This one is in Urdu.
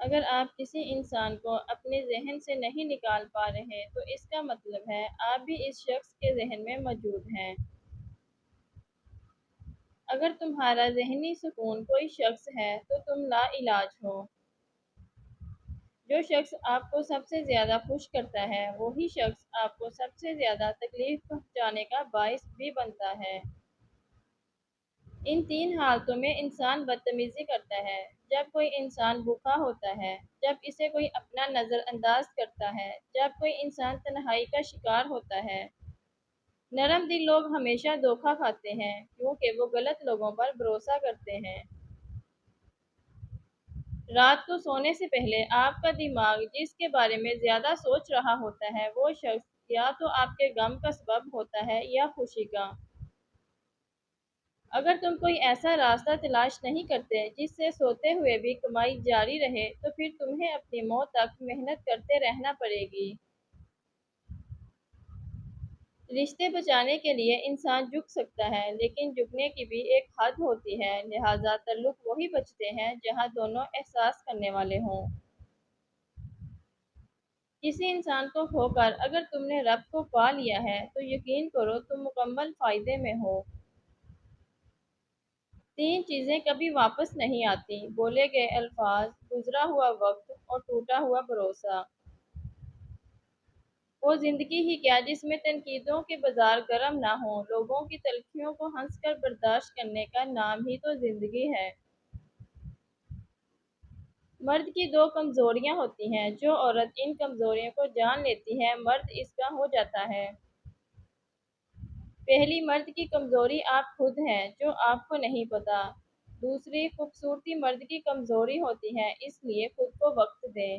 اگر آپ کسی انسان کو اپنے ذہن سے نہیں نکال پا رہے تو اس کا مطلب ہے آپ بھی اس شخص کے ذہن میں موجود ہیں۔ اگر تمہارا ذہنی سکون کوئی شخص ہے تو تم لا علاج ہو۔ جو شخص آپ کو سب سے زیادہ خوش کرتا ہے وہی شخص آپ کو سب سے زیادہ تکلیف پہنچانے کا باعث بھی بنتا ہے۔ ان تین حالتوں میں انسان بدتمیزی کرتا ہے: جب کوئی انسان بھوکا ہوتا ہے، جب اسے کوئی اپنا نظر انداز کرتا ہے، جب کوئی انسان تنہائی کا شکار ہوتا ہے۔ نرم دل لوگ ہمیشہ دھوکا کھاتے ہیں کیونکہ وہ غلط لوگوں پر بھروسہ کرتے ہیں۔ رات کو سونے سے پہلے آپ کا دماغ جس کے بارے میں زیادہ سوچ رہا ہوتا ہے وہ شخص یا تو آپ کے غم کا سبب ہوتا ہے یا خوشی کا۔ اگر تم کوئی ایسا راستہ تلاش نہیں کرتے جس سے سوتے ہوئے بھی کمائی جاری رہے تو پھر تمہیں اپنی موت تک محنت کرتے رہنا پڑے گی۔ رشتے بچانے کے لیے انسان جھک سکتا ہے لیکن جھکنے کی بھی ایک حد ہوتی ہے، لہذا تعلق وہی بچتے ہیں جہاں دونوں احساس کرنے والے ہوں۔ کسی انسان کو کھو کر اگر تم نے رب کو پا لیا ہے تو یقین کرو تم مکمل فائدے میں ہو۔ تین چیزیں کبھی واپس نہیں آتی: بولے گئے الفاظ، گزرا ہوا وقت اور ٹوٹا ہوا بھروسہ۔ وہ زندگی ہی کیا جس میں تنقیدوں کے بازار گرم نہ ہوں، لوگوں کی تلخیوں کو ہنس کر برداشت کرنے کا نام ہی تو زندگی ہے۔ مرد کی دو کمزوریاں ہوتی ہیں، جو عورت ان کمزوریوں کو جان لیتی ہے مرد اس کا ہو جاتا ہے۔ پہلی مرد کی کمزوری آپ خود ہیں جو آپ کو نہیں پتہ۔ دوسری خوبصورتی مرد کی کمزوری ہوتی ہے، اس لیے خود کو وقت دیں۔